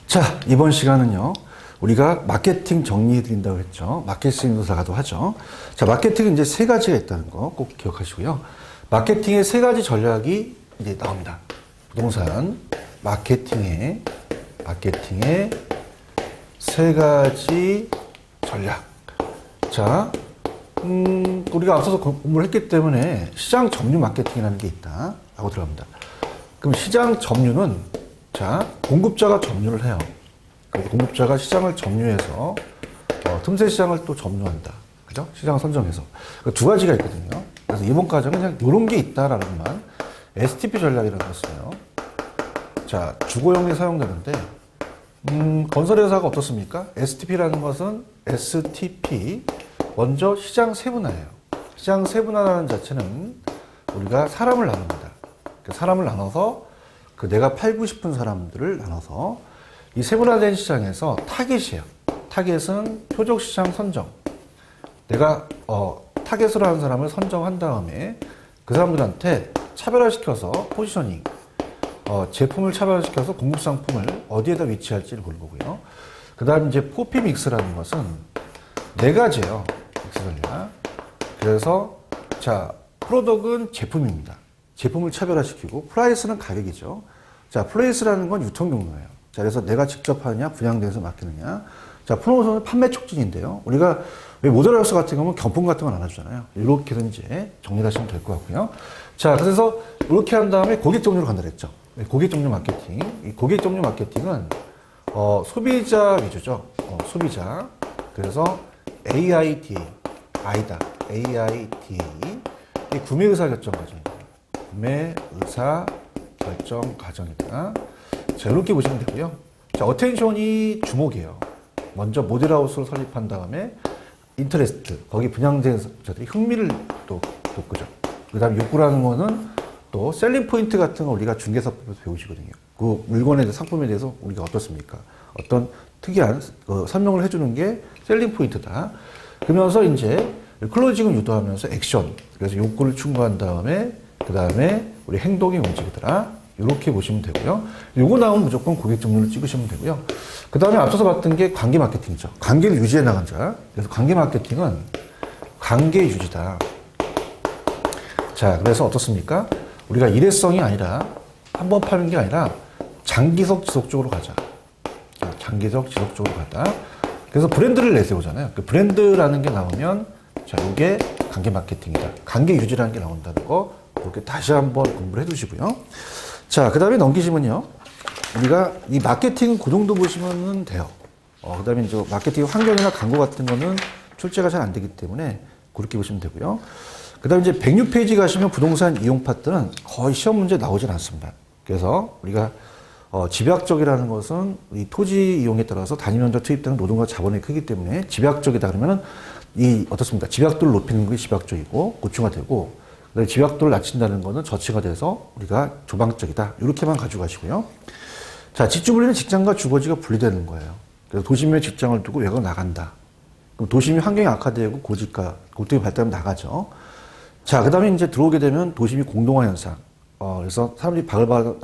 자, 이번 시간은요, 우리가 마케팅 정리해드린다고 했죠. 마케팅 노사가도 하죠. 자, 마케팅은 이제 세 가지가 있다는 거 꼭 기억하시고요. 마케팅의 세 가지 전략이 이제 나옵니다. 부동산 마케팅의 세 가지 전략. 자, 우리가 앞서서 공부를 했기 때문에 시장 점유 마케팅이라는 게 있다 라고 들어갑니다. 그럼 시장 점유는, 자, 공급자가 점유를 해요. 그래서 공급자가 시장을 점유해서 틈새 시장을 또 점유한다. 그죠? 시장을 선정해서. 두 가지가 있거든요. 그래서 이번 과정은 그냥 이런 게 있다라는 것만 STP 전략이라는 걸 써요. 자, 주거용에 사용되는데, 건설회사가 어떻습니까? STP라는 것은 STP, 먼저 시장 세분화예요. 시장 세분화라는 자체는 우리가 사람을 나눕니다. 사람을 나눠서 내가 팔고 싶은 사람들을 나눠서 이 세분화된 시장에서 타겟이에요. 타겟은 표적시장 선정. 내가 타겟으로 하는 사람을 선정한 다음에 그 사람들한테 차별화시켜서 포지셔닝, 제품을 차별화시켜서 공급 상품을 어디에다 위치할지를 보는 거고요. 그 다음 이제 포피 믹스라는 것은 네 가지예요. 믹스 전략. 그래서 자, 프로덕은 제품입니다. 제품을 차별화시키고, 프라이스는 가격이죠. 자, 플레이스라는 건 유통 경로예요. 자, 그래서 내가 직접 하느냐, 분양대에서 맡기느냐. 자, 프로모션은 판매 촉진인데요. 우리가 왜 모델하우스 같은 경우는 경품 같은 건 안 하잖아요. 이렇게 이제 정리하시면 될 것 같고요. 자, 그래서 이렇게 한 다음에 고객 종류로 간다 그랬죠. 고객 종류 마케팅. 이 고객 종류 마케팅은 소비자 위주죠. 소비자. 그래서 AIDA, 아이다. AIDA. 이 구매 의사 결정 과정입니다. 구매 의사 결정 과정이다. 자, 이렇게 보시면 되고요. 자, 어텐션이 주목이에요. 먼저 모델하우스를 설립한 다음에 인터레스트, 거기 분양자들이 흥미를 또 돋구죠. 그 다음 욕구라는 거는 또 셀링 포인트 같은 거 우리가 중개사법에서 배우시거든요. 그 물건에 대해서, 상품에 대해서 우리가 어떻습니까? 어떤 특이한 설명을 해주는 게 셀링 포인트다. 그러면서 이제 클로징을 유도하면서 액션, 그래서 욕구를 충고한 다음에 그 다음에 우리 행동이 움직이더라. 이렇게 보시면 되고요. 요거 나오면 무조건 고객 종류를 찍으시면 되고요. 그 다음에 앞서서 봤던 게 관계 마케팅이죠. 관계를 유지해 나간 자. 그래서 관계 마케팅은 관계 유지다. 자, 그래서 어떻습니까? 우리가 일회성이 아니라 한 번 파는 게 아니라 장기적 지속적으로 가자. 장기적 지속적으로 가다. 그래서 브랜드를 내세우잖아요. 그 브랜드라는 게 나오면, 자, 이게 관계 마케팅이다. 관계 유지라는 게 나온다는 거, 이렇게 다시 한번 공부를 해 두시고요. 자, 그 다음에 넘기시면요. 우리가 이 마케팅 그 정도 보시면 돼요. 그 다음에 이제 마케팅 환경이나 광고 같은 거는 출제가 잘 안 되기 때문에 그렇게 보시면 되고요. 그 다음에 이제 106페이지 가시면 부동산 이용 파트는 거의 시험 문제 나오질 않습니다. 그래서 우리가 집약적이라는 것은 이 토지 이용에 따라서 단위면적 투입되는 노동과 자본의 크기 때문에 집약적이다 그러면은 어떻습니까? 집약도를 높이는 게 집약적이고 고추가 되고, 그다음에 집약도를 낮춘다는 것은 저치가 돼서 우리가 조방적이다. 이렇게만 가지고 가시고요. 자, 집주분리는 직장과 주거지가 분리되는 거예요. 그래서 도심에 직장을 두고 외곽 나간다. 그럼 도심이 환경이 악화되고 고집과 고통이 발달하면 나가죠. 자, 그 다음에 이제 들어오게 되면 도심이 공동화 현상. 그래서 사람들이 바글바글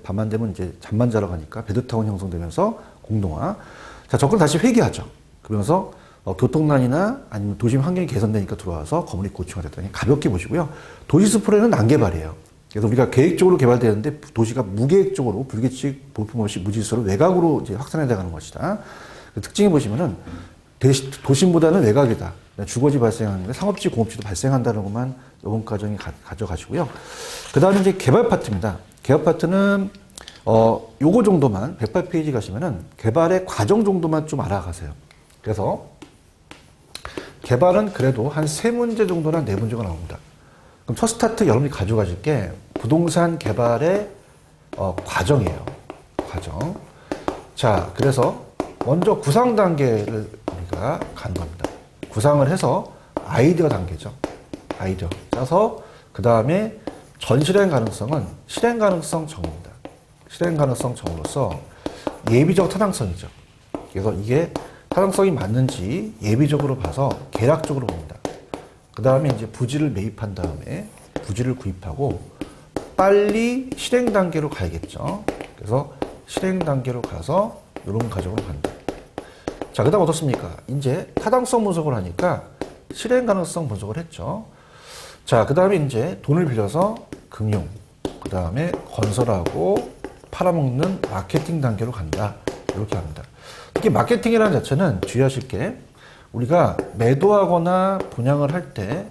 밤만 되면 이제 잠만 자러 가니까 베드타운 형성되면서 공동화. 자, 접근 다시 회귀하죠. 그러면서 교통난이나 아니면 도심 환경이 개선되니까 들어와서 건물이 고층화 됐다. 가볍게 보시고요. 도시스프레는 난개발이에요. 그래서 우리가 계획적으로 개발되는데 도시가 무계획적으로 불규칙, 볼품 없이 무질서로 외곽으로 이제 확산해 나가는 것이다. 그 특징이 보시면은 도심보다는 외곽이다. 주거지 발생하는데 상업지, 공업지도 발생한다는 것만 이번 과정에 가져가시고요. 그 다음에 이제 개발 파트입니다. 개발 파트는 요거 정도만 108페이지 가시면은 개발의 과정 정도만 좀 알아가세요. 그래서 개발은 그래도 한 3문제 정도나 4문제가 나옵니다. 그럼 첫 스타트 여러분이 가져가실 게 부동산 개발의 과정이에요. 과정. 자, 그래서 먼저 구상 단계를 우리가 가는 겁니다. 구상을 해서 아이디어 단계죠. 아이디어 짜서 그 다음에 전실행 가능성은 실행 가능성 정의입니다. 실행 가능성 정의로서 예비적 타당성이죠. 그래서 이게 타당성이 맞는지 예비적으로 봐서 계략적으로 봅니다. 그 다음에 이제 부지를 매입한 다음에 부지를 구입하고 빨리 실행 단계로 가야겠죠. 그래서 실행 단계로 가서 이런 과정으로 간다. 자, 그 다음 어떻습니까? 이제 타당성 분석을 하니까 실행 가능성 분석을 했죠. 자, 그 다음에 이제 돈을 빌려서 금융, 그 다음에 건설하고 팔아먹는 마케팅 단계로 간다. 이렇게 합니다. 특히 마케팅이라는 자체는 주의하실 게 우리가 매도하거나 분양을 할 때,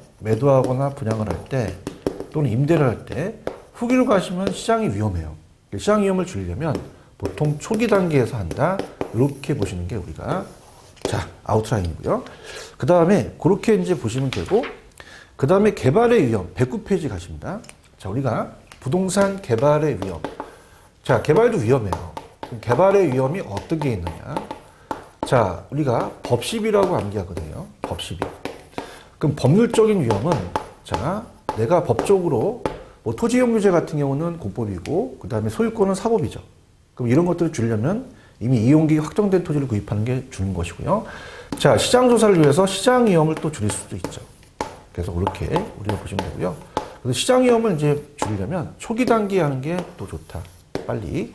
또는 임대를 할 때 후기로 가시면 시장이 위험해요. 시장 위험을 줄이려면 보통 초기 단계에서 한다. 이렇게 보시는 게 우리가 자, 아웃라인이고요. 그 다음에 그렇게 이제 보시면 되고, 그 다음에 개발의 위험, 109페이지 가십니다. 자, 우리가 부동산 개발의 위험. 자, 개발도 위험해요. 개발의 위험이 어떤 게 있느냐. 자, 우리가 법시비라고 암기하거든요. 법시비. 그럼 법률적인 위험은, 자, 내가 법적으로, 뭐 토지이용규제 같은 경우는 공법이고, 그 다음에 소유권은 사법이죠. 그럼 이런 것들을 줄이려면 이미 이용객이 확정된 토지를 구입하는 게 주는 것이고요. 자, 시장 조사를 위해서 시장 위험을 또 줄일 수도 있죠. 그래서 그렇게 우리가 보시면 되고요. 그래서 시장 위험을 이제 줄이려면 초기 단계에 하는 게 또 좋다. 빨리.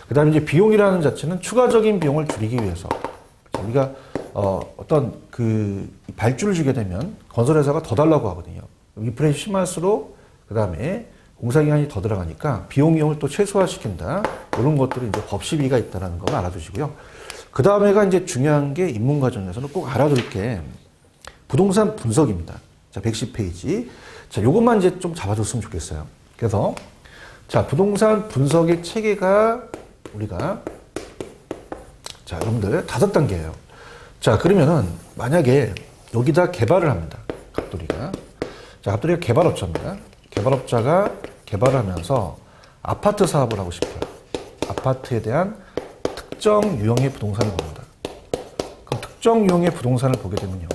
그 다음에 이제 비용이라는 자체는 추가적인 비용을 줄이기 위해서. 자, 우리가, 어떤 그 발주를 주게 되면 건설회사가 더 달라고 하거든요. 인플레이션이 심할수록 그 다음에 공사기간이 더 들어가니까 비용을 또 최소화시킨다. 이런 것들이 이제 법시비가 있다는 거 알아두시고요. 그 다음에가 이제 중요한 게 입문 과정에서는 꼭 알아둘 게 부동산 분석입니다. 자, 110페이지. 자, 요것만 이제 좀 잡아줬으면 좋겠어요. 그래서, 자, 부동산 분석의 체계가 우리가, 자, 여러분들 5단계예요. 자, 그러면은 만약에 여기다 개발을 합니다. 갑돌이가. 자, 갑돌이가 개발업자입니다. 개발업자가 개발하면서 아파트 사업을 하고 싶어요. 아파트에 대한 특정 유형의 부동산을 봅니다. 그럼 특정 유형의 부동산을 보게 되면요.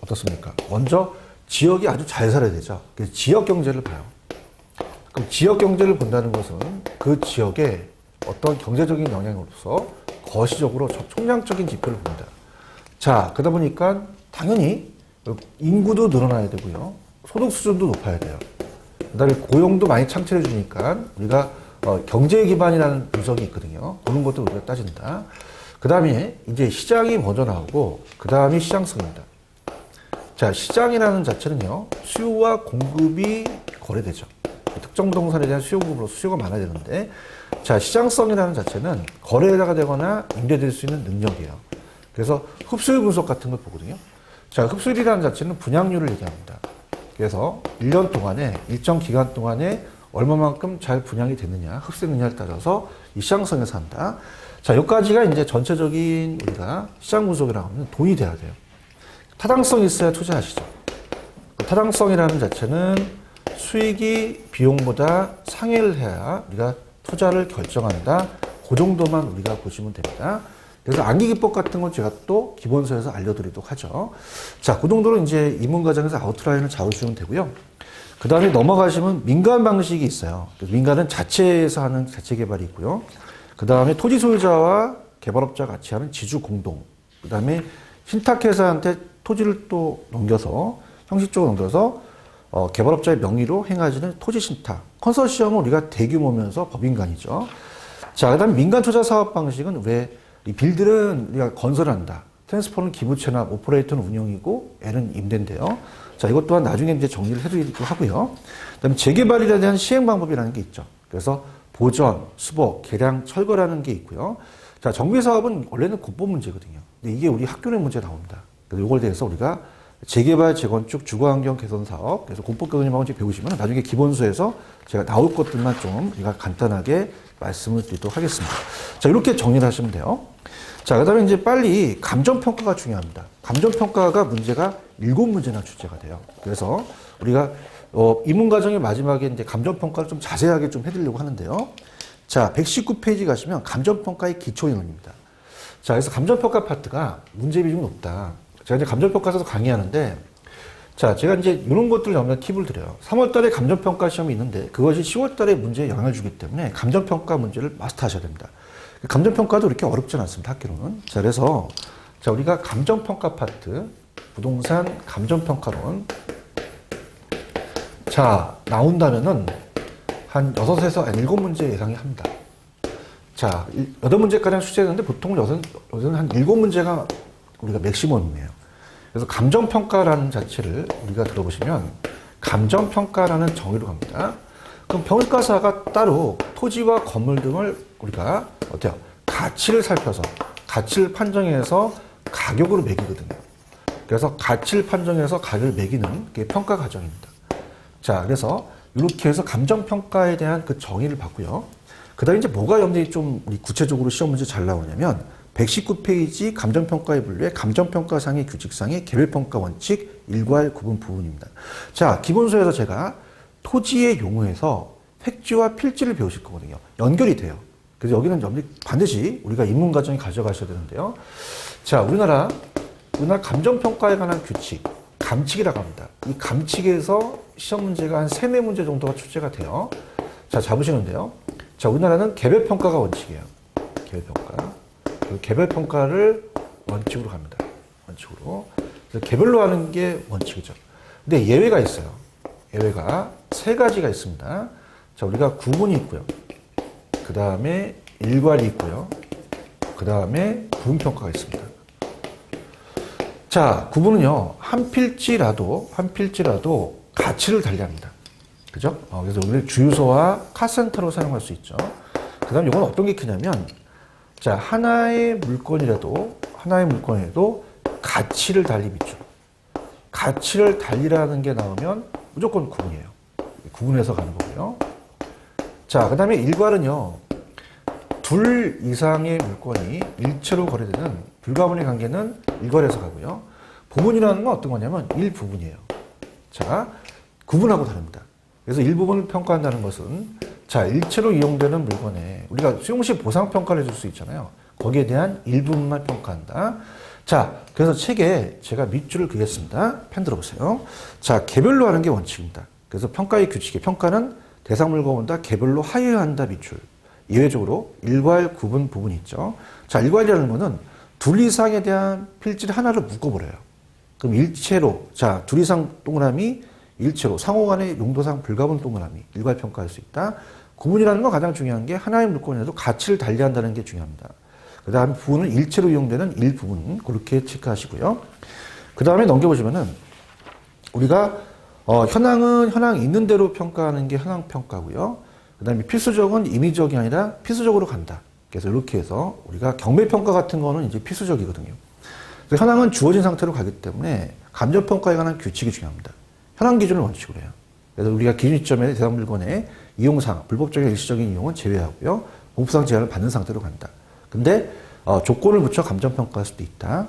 어떻습니까? 먼저 지역이 아주 잘 살아야 되죠. 그래서 지역 경제를 봐요. 그럼 지역 경제를 본다는 것은 그 지역의 어떤 경제적인 영향으로서 거시적으로 총량적인 지표를 봅니다. 자, 그러다 보니까 당연히 인구도 늘어나야 되고요. 소득 수준도 높아야 돼요. 그 다음에 고용도 많이 창출해 주니까 우리가 경제 기반이라는 분석이 있거든요. 그런 것도 우리가 따진다. 그 다음에 이제 시장이 먼저 나오고 그 다음이 시장성입니다. 자, 시장이라는 자체는요. 수요와 공급이 거래되죠. 특정 부동산에 대한 수요 공급으로 수요가 많아야 되는데 자, 시장성이라는 자체는 거래가 되거나 임대될 수 있는 능력이에요. 그래서 흡수율 분석 같은 걸 보거든요. 자, 흡수율이라는 자체는 분양률을 얘기합니다. 그래서 1년 동안에 일정 기간 동안에 얼마만큼 잘 분양이 됐느냐, 흡수됐느냐를 따져서 이 시장성에서 한다. 자, 여기까지가 이제 전체적인 우리가 시장 분석이라고 하면 돈이 돼야 돼요. 타당성이 있어야 투자하시죠. 타당성이라는 자체는 수익이 비용보다 상회를 해야 우리가 투자를 결정한다. 그 정도만 우리가 보시면 됩니다. 그래서 암기기법 같은 건 제가 또 기본서에서 알려드리도록 하죠. 자, 그 정도로 이제 입문 과정에서 아웃라인을 잡으시면 되고요. 그 다음에 넘어가시면 민간 방식이 있어요. 민간은 자체에서 하는 자체 개발이 있고요. 그 다음에 토지 소유자와 개발업자 같이 하는 지주 공동. 그 다음에 신탁회사한테 토지를 또 넘겨서, 형식적으로 넘겨서 개발업자의 명의로 행해지는 토지 신탁. 컨소시엄은 우리가 대규모면서 법인간이죠. 자, 그 다음에 민간 투자 사업 방식은 왜 이 빌들은 우리가 건설한다. 트랜스포는 기부채나 오퍼레이터는 운영이고 L은 임대인데요. 자, 이것 또한 나중에 이제 정리를 해드리기도 하고요. 그 다음에 재개발에 대한 시행 방법이라는 게 있죠. 그래서 보전, 수복, 개량, 철거라는 게 있고요. 자, 정비 사업은 원래는 공법 문제거든요. 근데 이게 우리 학교내 문제 나옵니다. 그래서 이걸 대해서 우리가 재개발, 재건축, 주거환경 개선 사업, 그래서 공법 개념하고 이제 배우시면 나중에 기본서에서 제가 나올 것들만 좀 우리가 간단하게 말씀을 드리도록 하겠습니다. 자, 이렇게 정리를 하시면 돼요. 자, 그 다음에 이제 빨리 감정평가가 중요합니다. 감정평가가 문제가 7문제나 출제가 돼요. 그래서 우리가, 입문 과정의 마지막에 이제 감정평가를 좀 자세하게 좀 해드리려고 하는데요. 자, 119페이지 가시면 감정평가의 기초인원입니다. 자, 그래서 감정평가 파트가 문제 비중이 높다. 제가 이제 감정평가에서 강의하는데, 자, 제가 이제 이런 것들을 염두에 팁을 드려요. 3월 달에 감정평가 시험이 있는데, 그것이 10월 달에 문제에 영향을 주기 때문에 감정평가 문제를 마스터하셔야 됩니다. 감정평가도 이렇게 어렵진 않습니다, 학교로는. 자, 그래서, 자, 우리가 감정평가 파트, 부동산 감정평가론. 자, 나온다면은 한 6에서 7문제 예상이 합니다. 자, 8문제가량 출제되는데 보통 여든 한 7문제가 우리가 맥시멈이에요. 그래서 감정평가라는 자체를 우리가 들어보시면 감정평가라는 정의로 갑니다. 그럼 평가사가 따로 토지와 건물 등을 우리가 어때요? 가치를 살펴서 가치를 판정해서 가격으로 매기거든요. 그래서 가치를 판정해서 가격을 매기는 게 평가 과정입니다. 자, 그래서 이렇게 해서 감정평가에 대한 그 정의를 봤고요. 그 다음에 이제 뭐가 여러분들이 좀 우리 구체적으로 시험 문제 잘 나오냐면 119페이지 감정평가의 분류에 감정평가상의 규칙상의 개별평가 원칙 일괄 구분 부분입니다. 자, 기본서에서 제가 토지의 용어에서 획지와 필지를 배우실 거거든요. 연결이 돼요. 그래서 여기는 반드시 우리가 인문 과정에 가져가셔야 되는데요. 자, 우리나라 감정평가에 관한 규칙, 감칙이라고 합니다. 이 감칙에서 시험 문제가 한 3, 4문제 정도가 출제가 돼요. 자, 잡으시는데요. 자, 우리나라는 개별평가가 원칙이에요. 개별평가. 개별평가를 원칙으로 갑니다. 원칙으로. 그래서 개별로 하는 게 원칙이죠. 근데 예외가 있어요. 예외가 3가지가 있습니다. 자, 우리가 구분이 있고요. 그 다음에 일괄이 있고요. 그 다음에 부분평가가 있습니다. 자, 구분은요, 한 필지라도 가치를 달리합니다. 그죠? 그래서 우리는 주유소와 카센터로 사용할 수 있죠. 그 다음 이건 어떤 게 크냐면, 자, 하나의 물건이라도 가치를 달리비죠. 가치를 달리라는 게 나오면 무조건 구분이에요. 구분해서 가는 거고요. 자, 그 다음에 일괄은요, 둘 이상의 물건이 일체로 거래되는 불가분의 관계는 일괄해서 가고요. 부분이라는 건 어떤 거냐면 일부분이에요. 자, 구분하고 다릅니다. 그래서 일부분을 평가한다는 것은 자, 일체로 이용되는 물건에 우리가 수용시 보상평가를 해줄 수 있잖아요. 거기에 대한 일부분만 평가한다. 자, 그래서 책에 제가 밑줄을 그렸습니다. 펜 들어보세요. 자, 개별로 하는 게 원칙입니다. 그래서 평가의 규칙에 평가는 대상 물건보다 개별로 하여한다 밑줄. 예외적으로 일괄 구분 부분이 있죠. 자, 일괄이라는 거는 둘 이상에 대한 필지를 하나로 묶어버려요. 그럼 일체로, 자, 둘 이상 동그라미, 일체로, 상호 간의 용도상 불가분 동그라미, 일괄 평가할 수 있다. 구분이라는 건 가장 중요한 게 하나의 물건에도 가치를 달리한다는 게 중요합니다. 그 다음 부분은 일체로 이용되는 일부분, 그렇게 체크하시고요. 그 다음에 넘겨보시면은, 우리가, 현황은 현황 있는 대로 평가하는 게 현황 평가고요. 그 다음에 필수적은 임의적이 아니라 필수적으로 간다. 그래서 이렇게 해서 우리가 경매평가 같은 거는 이제 필수적이거든요. 그래서 현황은 주어진 상태로 가기 때문에 감정평가에 관한 규칙이 중요합니다. 현황 기준을 원칙으로 해요. 그래서 우리가 기준 시점에 대상 물건의 이용상, 불법적인 일시적인 이용은 제외하고요. 공법상 제한을 받는 상태로 간다. 근데 조건을 붙여 감정평가할 수도 있다.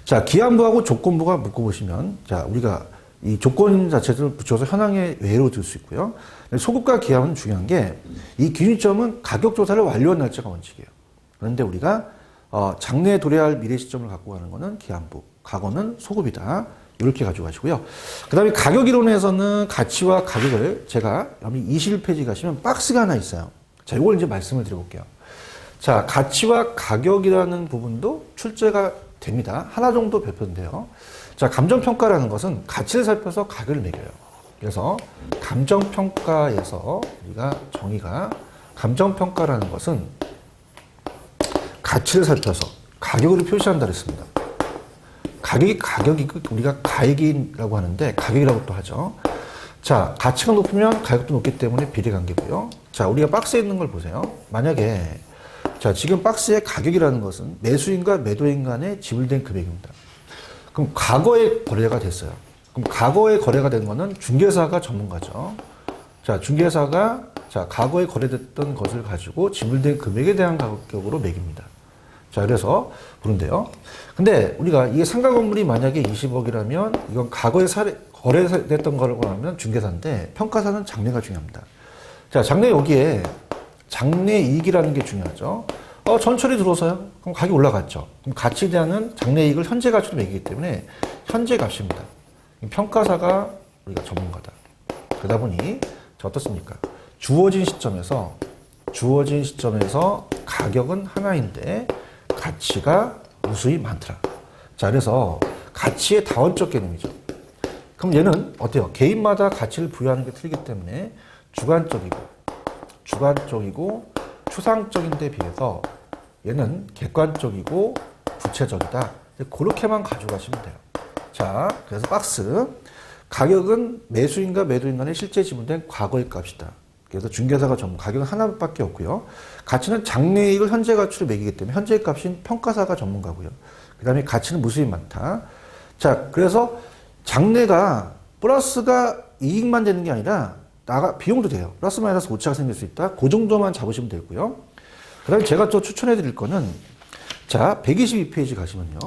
자, 기한부하고 조건부가 묶어보시면, 자, 우리가 이 조건 자체를 붙여서 현황의 외로 들 수 있고요. 소급과 기한은 중요한 게 이 기준점은 가격 조사를 완료한 날짜가 원칙이에요. 그런데 우리가 장래에 도래할 미래 시점을 갖고 가는 거는 기한부, 과거는 소급이다. 이렇게 가져가시고요. 그 다음에 가격 이론에서는 가치와 가격을 제가 여기 21페이지 가시면 박스가 하나 있어요. 자, 이걸 이제 말씀을 드려볼게요. 자, 가치와 가격이라는 부분도 출제가 됩니다. 하나 정도 발표인데요. 자, 감정평가라는 것은 가치를 살펴서 가격을 매겨요. 그래서 감정평가에서 우리가 정의가 감정평가라는 것은 가치를 살펴서 가격으로 표시한다 그랬습니다. 가격이 우리가 가액이라고 하는데 가격이라고 또 하죠. 자, 가치가 높으면 가격도 높기 때문에 비례관계고요. 자, 우리가 박스에 있는 걸 보세요. 만약에 자, 지금 박스의 가격이라는 것은 매수인과 매도인 간에 지불된 금액입니다. 그럼 과거에 거래가 됐어요. 그럼 과거에 거래가 된 거는 중개사가 전문가죠. 자, 중개사가 자, 과거에 거래됐던 것을 가지고 지불된 금액에 대한 가격으로 매깁니다. 자, 그래서 그런데요. 근데 우리가 이게 상가 건물이 만약에 20억이라면 이건 과거에 거래됐던 거라고 하면 중개사인데 평가사는 장래가 중요합니다. 자, 장래 여기에 장래 이익이라는 게 중요하죠. 전철이 들어서요. 그럼 가격이 올라갔죠. 그럼 가치에 대한 장래 이익을 현재 가치로 매기기 때문에 현재 값입니다. 평가사가 우리가 전문가다. 그러다 보니 어떻습니까? 주어진 시점에서 가격은 하나인데 가치가 무수히 많더라. 자, 그래서 가치의 다원적 개념이죠. 그럼 얘는 어때요? 개인마다 가치를 부여하는 게 틀리기 때문에 주관적이고 추상적인 데 비해서 얘는 객관적이고 구체적이다. 그렇게만 가져가시면 돼요. 자, 그래서 박스. 가격은 매수인과 매도인 간에 실제 지분된 과거의 값이다. 그래서 중개사가 전부 가격은 하나밖에 없고요. 가치는 장래이익을 현재 가치로 매기기 때문에 현재 값인 평가사가 전문가고요. 그 다음에 가치는 무수히 많다. 자, 그래서 장래가 플러스가 이익만 되는 게 아니라 비용도 돼요. 플러스 마이너스 오차가 생길 수 있다. 그 정도만 잡으시면 되고요. 그 다음에 제가 또 추천해 드릴 거는 자, 122페이지 가시면요.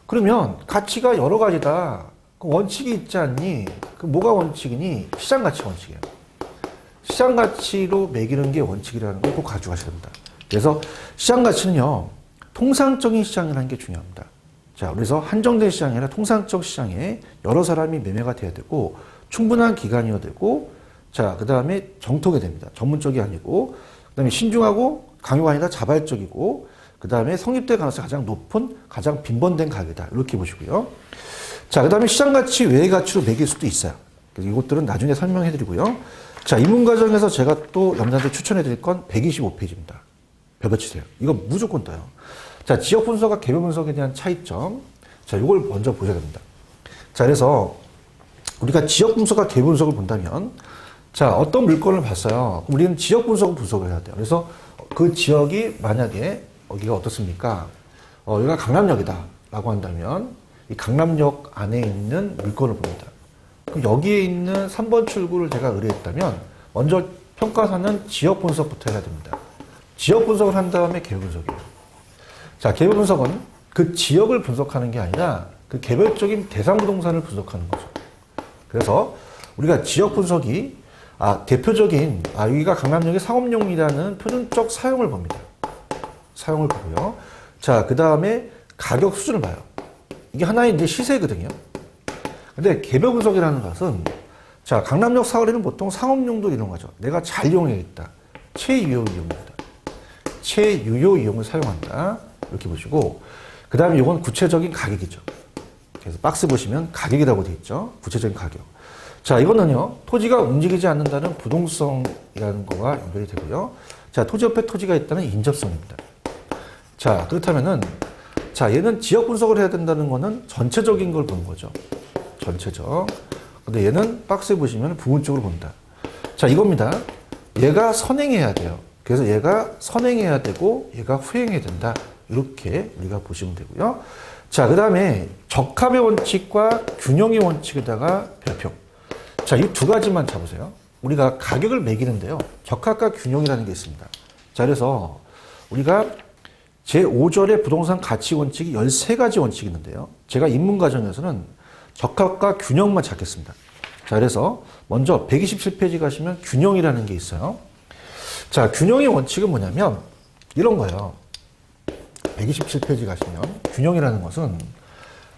그러면 가치가 여러 가지다. 그 원칙이 있지 않니? 그 뭐가 원칙이니? 시장 가치 원칙이에요. 시장 가치로 매기는 게 원칙이라는 걸 꼭 가져가셔야 됩니다. 그래서 시장 가치는요, 통상적인 시장이라는 게 중요합니다. 자, 그래서 한정된 시장이 아니라 통상적 시장에 여러 사람이 매매가 돼야 되고, 충분한 기간이어야 되고, 자, 그 다음에 정통이 됩니다. 전문적이 아니고, 그 다음에 신중하고 강요가 아니라 자발적이고, 그 다음에 성립될 가능성이 가장 높은, 가장 빈번된 가격이다. 이렇게 보시고요. 자, 그 다음에 시장 가치 외의 가치로 매길 수도 있어요. 그래서 이것들은 나중에 설명해 드리고요. 자, 입문 과정에서 제가 또 여러분들한테 추천해 드릴 건 125페이지입니다. 별표 치세요. 이거 무조건 떠요. 자, 지역 분석과 개별 분석에 대한 차이점. 자, 이걸 먼저 보셔야 됩니다. 자, 그래서 우리가 지역 분석과 개별 분석을 본다면, 자, 어떤 물건을 봤어요. 우리는 지역 분석을 해야 돼요. 그래서 그 지역이 만약에 여기가 어떻습니까? 여기가 강남역이다 라고 한다면 이 강남역 안에 있는 물건을 봅니다. 그럼 여기에 있는 3번 출구를 제가 의뢰했다면 먼저 평가사는 지역 분석부터 해야 됩니다. 지역 분석을 한 다음에 개별 분석이에요. 자, 개별 분석은 그 지역을 분석하는 게 아니라 그 개별적인 대상 부동산을 분석하는 거죠. 그래서 우리가 지역 분석이 대표적인 여기가 강남역의 상업용이라는 표준적 사용을 봅니다. 사용을 보고요. 자, 그 다음에 가격 수준을 봐요. 이게 하나의 이제 시세거든요. 근데 개별 분석이라는 것은 자, 강남역 사거리는 보통 상업용도 이런 거죠. 내가 잘 이용해야겠다. 최유효 이용입니다. 최유효 이용을 사용한다. 이렇게 보시고 그 다음에 이건 구체적인 가격이죠. 그래서 박스 보시면 가격이라고 되어 있죠. 구체적인 가격. 자, 이거는요. 토지가 움직이지 않는다는 부동성이라는 거와 연결이 되고요. 자, 토지 옆에 토지가 있다는 인접성입니다. 자, 그렇다면은 자, 얘는 지역 분석을 해야 된다는 거는 전체적인 걸 보는 거죠. 전체적. 근데 얘는 박스에 보시면 부분적으로 본다. 자, 이겁니다. 얘가 선행해야 돼요. 그래서 얘가 선행해야 되고 얘가 후행해야 된다. 이렇게 우리가 보시면 되고요. 자, 그 다음에 적합의 원칙과 균형의 원칙에다가 별표. 자, 이 두 가지만 잡으세요. 우리가 가격을 매기는데요. 적합과 균형이라는 게 있습니다. 자, 그래서 우리가 제5절의 부동산 가치 원칙이 13가지 원칙이 있는데요. 제가 입문 과정에서는 적합과 균형만 찾겠습니다. 자, 그래서 먼저 127페이지 가시면 균형이라는 게 있어요. 자, 균형의 원칙은 뭐냐면 이런 거예요. 127페이지 가시면 균형이라는 것은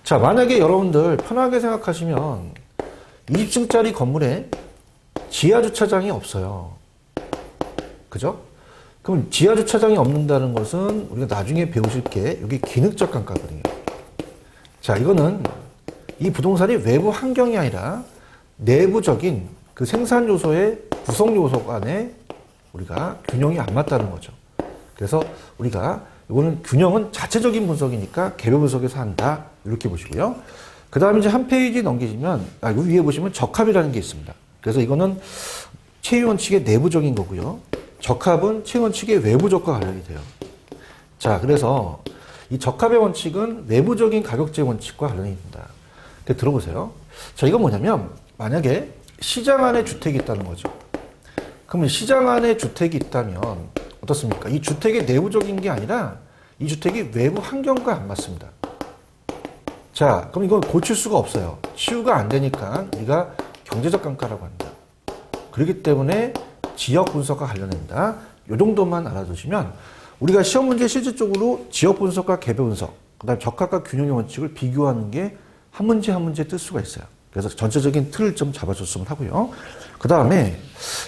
자, 만약에 여러분들 편하게 생각하시면 20층짜리 건물에 지하 주차장이 없어요. 그죠? 그럼 지하 주차장이 없는다는 것은 우리가 나중에 배우실 게 여기 기능적 감가거든요. 자, 이거는 이 부동산이 외부 환경이 아니라 내부적인 그 생산 요소의 구성 요소 간에 우리가 균형이 안 맞다는 거죠. 그래서 우리가 이거는 균형은 자체적인 분석이니까 개별 분석에서 한다. 이렇게 보시고요. 그 다음에 이제 한 페이지 넘기시면, 여기 위에 보시면 적합이라는 게 있습니다. 그래서 이거는 최유 원칙의 내부적인 거고요. 적합은 최유 원칙의 외부적과 관련이 돼요. 자, 그래서 이 적합의 원칙은 외부적인 가격제 원칙과 관련이 있습니다. 들어보세요. 자, 이건 뭐냐면, 만약에 시장 안에 주택이 있다는 거죠. 그러면 시장 안에 주택이 있다면 어떻습니까? 이 주택의 내부적인 게 아니라 이 주택이 외부 환경과 안 맞습니다. 자, 그럼 이건 고칠 수가 없어요. 치유가 안 되니까 우리가 경제적 감가라고 한다. 그렇기 때문에 지역 분석과 관련된다. 이 정도만 알아두시면 우리가 시험 문제 실질적으로 지역 분석과 개별 분석, 그다음에 적합과 균형의 원칙을 비교하는 게 한 문제 한 문제 뜰 수가 있어요. 그래서 전체적인 틀을 좀 잡아줬으면 하고요. 그 다음에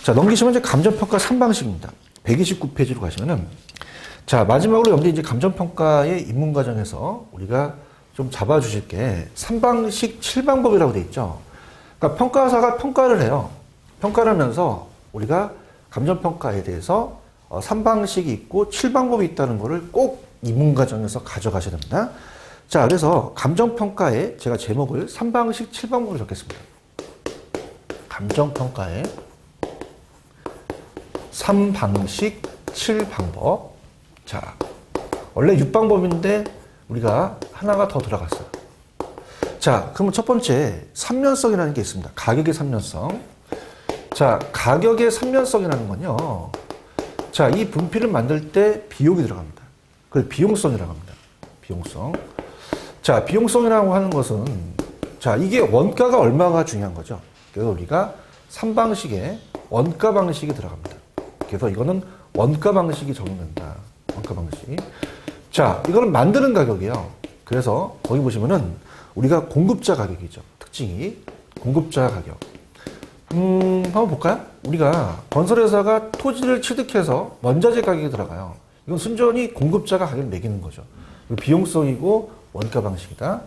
자, 넘기시면 이제 감정평가 3방식입니다. 129페이지로 가시면은 자, 마지막으로 여러분들 이제 감정평가의 입문 과정에서 우리가 좀 잡아주실 게 3방식 7방법이라고 되어 있죠. 그러니까 평가사가 평가를 해요. 평가를 하면서 우리가 감정평가에 대해서 3방식이 있고 7방법이 있다는 거를 꼭 인문과정에서 가져가셔야 됩니다. 자, 그래서 감정평가에 제가 제목을 3방식 7방법으로 적겠습니다. 감정평가에 3방식 7방법. 자, 원래 6방법인데 우리가 하나가 더 들어갔어요. 자, 그러면 첫 번째 3년성이라는 게 있습니다. 가격의 3년성. 자, 가격의 3년성이라는 건요. 자, 이 분필을 만들 때 비용이 들어갑니다. 그걸 비용성이라고 합니다. 비용성. 자, 비용성이라고 하는 것은 자, 이게 원가가 얼마가 중요한 거죠. 그래서 우리가 3방식에 원가 방식이 들어갑니다. 그래서 이거는 원가 방식이 적용된다. 원가 방식. 자, 이거는 만드는 가격이에요. 그래서 거기 보시면은 우리가 공급자 가격이죠. 특징이 공급자 가격. 한번 볼까요? 우리가 건설회사가 토지를 취득해서 원자재 가격이 들어가요. 이건 순전히 공급자가 가격을 매기는 거죠. 비용성이고 원가 방식이다.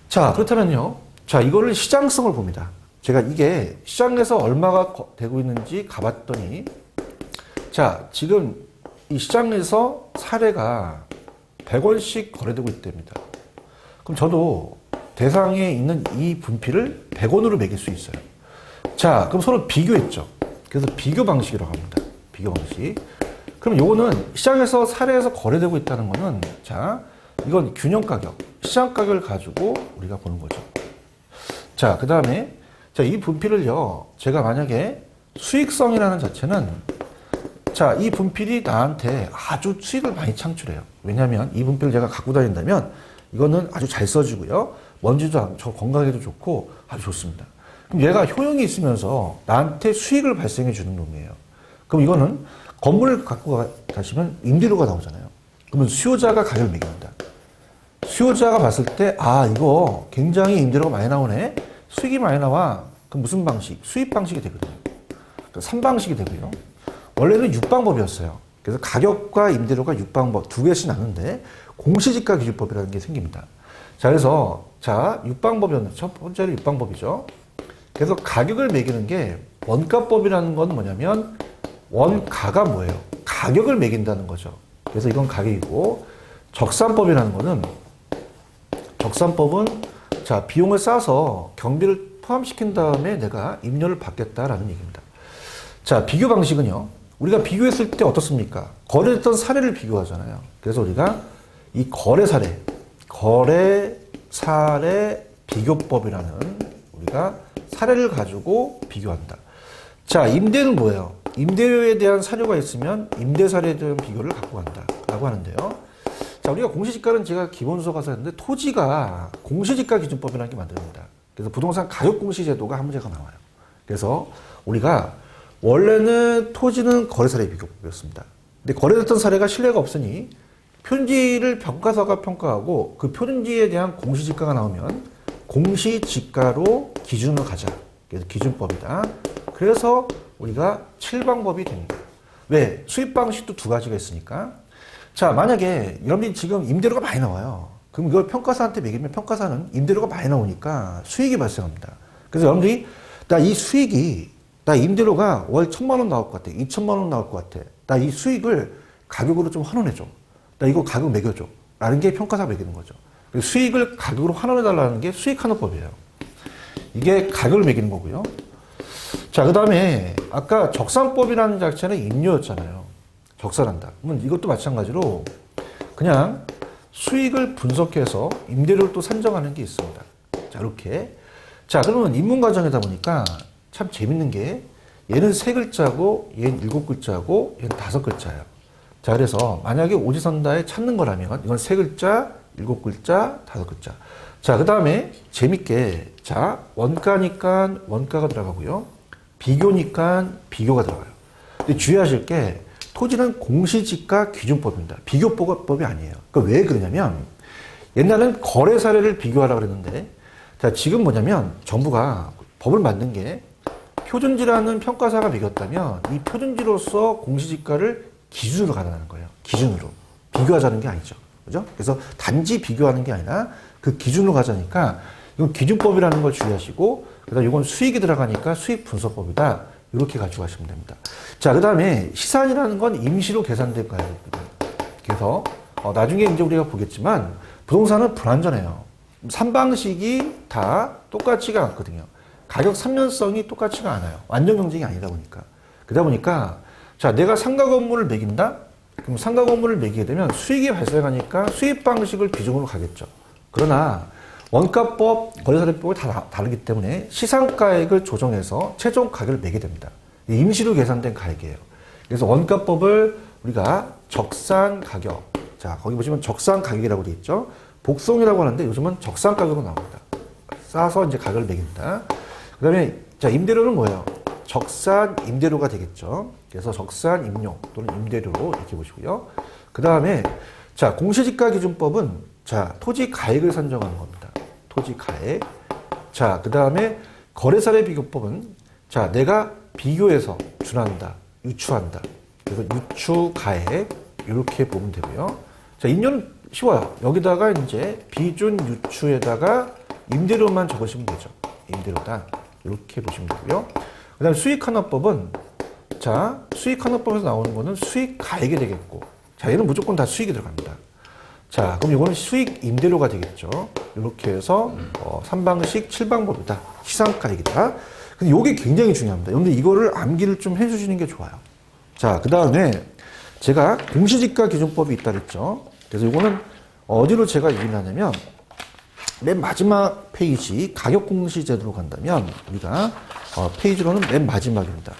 자, 그렇다면요. 자, 이거를 시장성을 봅니다. 제가 이게 시장에서 얼마가 되고 있는지 가봤더니 자, 지금 이 시장에서 사례가 100원씩 거래되고 있답니다. 그럼 저도 대상에 있는 이 분필을 100원으로 매길 수 있어요. 자, 그럼 서로 비교했죠. 그래서 비교 방식이라고 합니다. 비교 방식. 그럼 요거는 시장에서 사례에서 거래되고 있다는 거는 자, 이건 균형 가격, 시장 가격을 가지고 우리가 보는 거죠. 자, 그 다음에 자, 이 분필을요, 제가 만약에 수익성이라는 자체는 자, 이 분필이 나한테 아주 수익을 많이 창출해요. 왜냐하면 이 분필을 제가 갖고 다닌다면 이거는 아주 잘 써지고요. 먼지도 저 건강에도 좋고 아주 좋습니다. 그럼 얘가 효용이 있으면서 나한테 수익을 발생해 주는 놈이에요. 그럼 이거는 건물을 갖고 가시면 임대료가 나오잖아요. 그러면 수요자가 가격을 매깁니다. 수요자가 봤을 때, 아, 이거 굉장히 임대료가 많이 나오네. 수익이 많이 나와. 그럼 무슨 방식? 수입 방식이 되거든요. 3방식이 되고요. 원래는 6방법이었어요. 그래서 가격과 임대료가 6방법, 두 개씩 나는데 공시지가 기준법이라는 게 생깁니다. 자, 그래서 자, 6방법이었는데 첫 번째는 6방법이죠. 그래서 가격을 매기는 게 원가법이라는 건 뭐냐면 원가가 뭐예요? 가격을 매긴다는 거죠. 그래서 이건 가격이고 적산법이라는 거는 적산법은 자, 비용을 싸서 경비를 포함시킨 다음에 내가 임료를 받겠다라는 얘기입니다. 자, 비교 방식은요. 우리가 비교했을 때 어떻습니까? 거래했던 사례를 비교하잖아요. 그래서 우리가 이 거래 사례 비교법이라는 우리가 사례를 가지고 비교한다. 자, 임대는 뭐예요? 임대료에 대한 사료가 있으면 임대 사례에 대한 비교를 갖고 간다라고 하는데요. 자, 우리가 공시지가는 제가 기본서 가서 했는데 토지가 공시지가 기준법이라는 게 만듭니다. 그래서 부동산 가격 공시 제도가 한 문제가 나와요. 그래서 우리가 원래는 토지는 거래사례 비교법이었습니다. 근데 거래됐던 사례가 신뢰가 없으니 표준지를 평가사가 평가하고 그 표준지에 대한 공시지가가 나오면 공시지가로 기준으로 가자. 그래서 기준법이다. 그래서 우리가 7방법이 됩니다. 왜? 수입 방식도 두 가지가 있으니까. 자, 만약에 여러분이 지금 임대료가 많이 나와요. 그럼 이걸 평가사한테 매기면 평가사는 임대료가 많이 나오니까 수익이 발생합니다. 그래서 여러분들이 나 이 수익이 나 임대료가 월 1,000만 원 나올 것 같아. 2,000만 원 나올 것 같아. 나 이 수익을 가격으로 좀 환원해줘. 나 이거 가격 매겨줘. 라는 게 평가사 매기는 거죠. 수익을 가격으로 환원해달라는 게 수익환원법이에요. 이게 가격을 매기는 거고요. 자, 그 다음에 아까 적산법이라는 자체는 임료였잖아요. 적산한다. 그러면 이것도 마찬가지로 그냥 수익을 분석해서 임대료를 또 산정하는 게 있습니다. 자, 이렇게. 자, 그러면 입문과정이다 보니까 참 재밌는 게 얘는 3글자고 얘는 7글자고 얘는 5글자예요. 자, 그래서 만약에 오지선다에 찾는 거라면 이건 3글자, 7글자, 5글자. 자, 그 다음에 재밌게 자, 원가니까 원가가 들어가고요. 비교니까 비교가 들어가요. 근데 주의하실 게 토지는 공시지가 기준법입니다. 비교법이 아니에요. 그러니까 왜 그러냐면 옛날엔 거래 사례를 비교하라고 그랬는데 자, 지금 뭐냐면 정부가 법을 만든 게 표준지라는 평가사가 매겼다면 이 표준지로서 공시지가를 기준으로 가라는 거예요. 기준으로. 비교하자는 게 아니죠. 그죠? 그래서 단지 비교하는 게 아니라 그 기준으로 가자니까 이건 기준법이라는 걸 주의하시고 그다음 이건 수익이 들어가니까 수익 분석법이다. 이렇게 가져가시면 됩니다. 자, 그 다음에 시산이라는 건 임시로 계산된 가격이거든요. 그래서 나중에 이제 우리가 보겠지만 부동산은 불완전해요. 3방식이 다 똑같지가 않거든요. 가격 3년성이 똑같지가 않아요. 완전 경쟁이 아니다 보니까. 그러다 보니까 자, 내가 상가 건물을 매긴다? 그럼 상가 건물을 매기게 되면 수익이 발생하니까 수익 방식을 비중으로 가겠죠. 그러나 원가법, 거래사례법이 다 다르기 때문에 시상가액을 조정해서 최종 가격을 매게 됩니다. 임시로 계산된 가액이에요. 그래서 원가법을 우리가 적산 가격, 자, 거기 보시면 적산 가격이라고 되어 있죠. 복송이라고 하는데 요즘은 적산 가격으로 나옵니다. 싸서 이제 가격을 매긴다. 그 다음에 자, 임대료는 뭐예요? 적산 임대료가 되겠죠. 그래서 적산 임료 또는 임대료로 이렇게 보시고요. 그 다음에 자, 공시지가 기준법은 자, 토지 가액을 산정하는 겁니다. 토지 가액. 자, 그 다음에 거래사례 비교법은 자, 내가 비교해서 준한다, 유추한다. 그래서 유추 가액 이렇게 보면 되고요. 자, 인연 쉬워요. 여기다가 이제 비준 유추에다가 임대료만 적으시면 되죠. 임대료단 이렇게 보시면 되고요. 그 다음에 수익환원법은 자, 수익환원법에서 나오는 거는 수익 가액이 되겠고, 자, 얘는 무조건 다 수익이 들어갑니다. 자, 그럼 이거는 수익 임대료가 되겠죠. 이렇게 해서 3방식 7방법이다. 시상가액이다. 근데 이게 굉장히 중요합니다. 여러분들 이거를 암기를 좀 해주시는 게 좋아요. 자, 그 다음에 제가 공시지가 기준법이 있다 그랬죠. 그래서 이거는 어디로 제가 얘기를 하냐면 맨 마지막 페이지 가격공시제도로 간다면 우리가 페이지로는 맨 마지막입니다.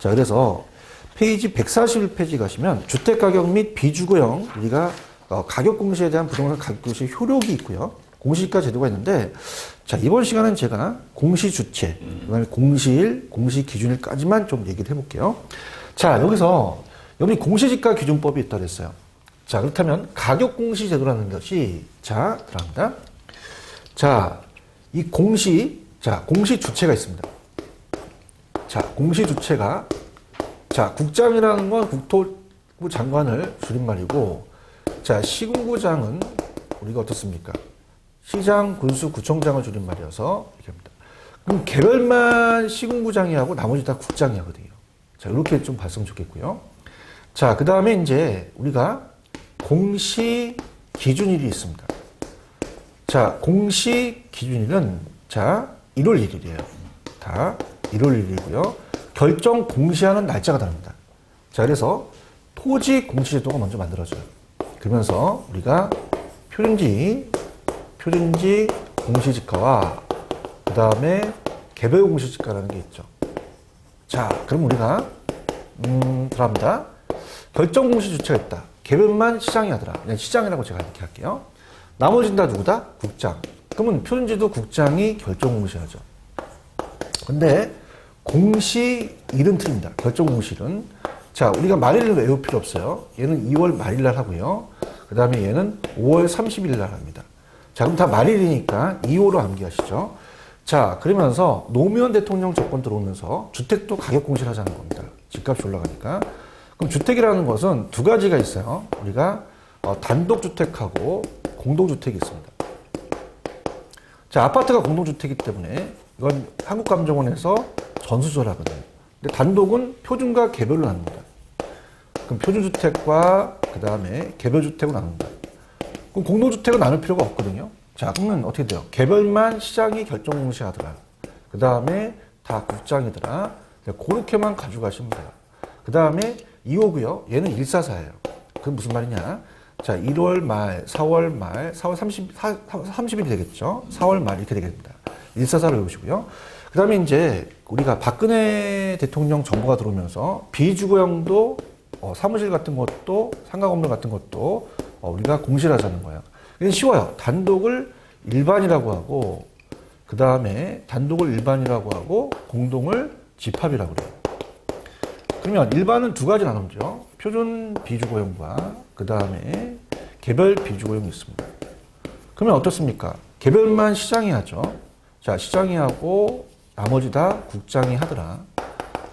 자, 그래서 페이지 141페이지 가시면 주택가격 및 비주거형 우리가 가격공시에 대한 부동산 가격공시 효력이 있고요. 공시지가 제도가 있는데 자, 이번 시간은 제가 공시주체, 그다음에 공시일, 공시기준일까지만 좀 얘기를 해볼게요. 자, 여기서 여기 공시지가 기준법이 있다 그랬어요. 자, 그렇다면 가격공시제도라는 것이 자, 들어갑니다. 자, 이 공시주체가 있습니다. 자, 공시주체가 자, 국장이라는 건 국토부 장관을 줄임말이고 자, 시군구장은 우리가 어떻습니까? 시장, 군수, 구청장을 줄임말이어서 이렇게 합니다. 그럼 개별만 시군구장이 하고 나머지 다 국장이 하거든요. 자, 이렇게 좀 봤으면 좋겠고요. 자, 그 다음에 이제 우리가 공시 기준일이 있습니다. 자, 공시 기준일은 자, 1월 1일이에요. 다 1월 1일이고요. 결정 공시하는 날짜가 다릅니다. 자, 그래서 토지 공시제도가 먼저 만들어져요. 그러면서 우리가 표준지 공시지가와 그 다음에 개별 공시지가라는 게 있죠. 자, 그럼 우리가 들어갑니다. 결정 공시주체가 있다. 개별만 시장이 하더라. 그냥 시장이라고 제가 이렇게 할게요. 나머지는 다 누구다? 국장. 그러면 표준지도 국장이 결정 공시하죠. 근데 공시일은 틀립니다. 결정 공시일은. 자, 우리가 말일을 외울 필요 없어요. 얘는 2월 말일날 하고요. 그 다음에 얘는 5월 30일날 합니다. 자, 그럼 다 말일이니까 2호로 암기하시죠. 자, 그러면서 노무현 대통령 정권 들어오면서 주택도 가격 공시를 하자는 겁니다. 집값이 올라가니까. 그럼 주택이라는 것은 두 가지가 있어요. 우리가 단독주택하고 공동주택이 있습니다. 자, 아파트가 공동주택이기 때문에 이건 한국감정원에서 전수조라거든요. 근데 단독은 표준과 개별로 나눕니다. 그럼 표준주택과 그 다음에 개별주택으로 나눈다. 그럼 공동주택은 나눌 필요가 없거든요. 자, 그러면 어떻게 돼요? 개별만 시장이 결정 공시하더라. 그 다음에 다 국장이더라. 그렇게만 가져가시면 돼요. 그 다음에 2호고요. 얘는 144예요. 그건 무슨 말이냐? 자, 1월 말, 4월 말, 4월 30일이 되겠죠? 4월 말 이렇게 되겠습니다. 144를 외우시고요. 그 다음에 이제 우리가 박근혜 대통령 정부가 들어오면서 비주거형도 사무실 같은 것도 상가 건물 같은 것도 우리가 공시를 하자는 거예요. 이건 쉬워요. 단독을 일반이라고 하고 그 다음에 단독을 일반이라고 하고 공동을 집합이라고 그래요. 그러면 일반은 두 가지 나누죠. 표준 비주거형과 그 다음에 개별 비주거형이 있습니다. 그러면 어떻습니까? 개별만 시장이 하죠. 자, 시장이 하고 나머지 다 국장이 하더라.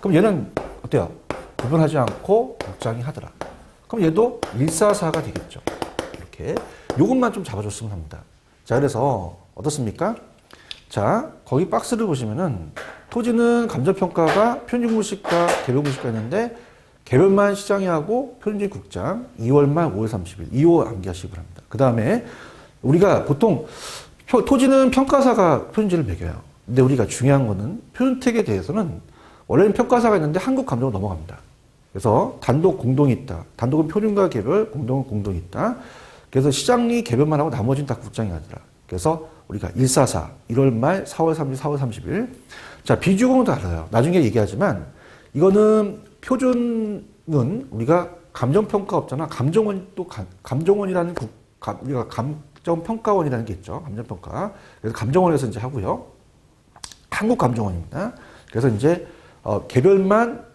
그럼 얘는 어때요? 구분하지 않고 국장이 하더라. 그럼 얘도 144가 되겠죠. 이렇게. 요것만 좀 잡아줬으면 합니다. 자, 그래서 어떻습니까? 자, 거기 박스를 보시면은 토지는 감정평가가 표준공시가, 개별공시가 있는데 개별만 시장이 하고 표준적인 국장 2월 말 5월 30일 2호 암기하시기 바랍니다. 그 다음에 우리가 보통 토지는 평가사가 표준지를 매겨요. 근데 우리가 중요한 거는 표준택에 대해서는 원래는 평가사가 있는데 한국 감정으로 넘어갑니다. 그래서 단독 공동이 있다. 단독은 표준과 개별, 공동은 공동이 있다. 그래서 시장이 개별만 하고 나머지는 다 국장이 하더라. 그래서 우리가 144, 1월 말 4월 30일, 4월 30일. 자, 비주공은 달라요. 나중에 얘기하지만 이거는 표준은 우리가 감정평가 없잖아. 감정원 또 감정원이라는 우리가 감정평가원이라는 게 있죠. 감정평가. 그래서 감정원에서 이제 하고요. 한국감정원입니다. 그래서 이제 개별만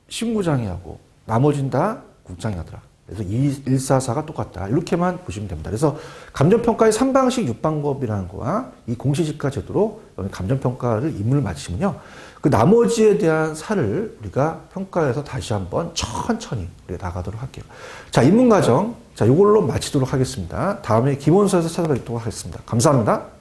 신구장이 하고 나머지는 다 국장이 하더라. 그래서 144가 똑같다. 이렇게만 보시면 됩니다. 그래서 감정평가의 3방식 6방법이라는 거와 이 공시지가 제도로 감정평가를 임무를 마치면요. 그 나머지에 대한 사를 우리가 평가해서 다시 한번 천천히 우리가 나가도록 할게요. 자, 입문과정. 자, 이걸로 마치도록 하겠습니다. 다음에 기본서에서 찾아뵙도록 하겠습니다. 감사합니다.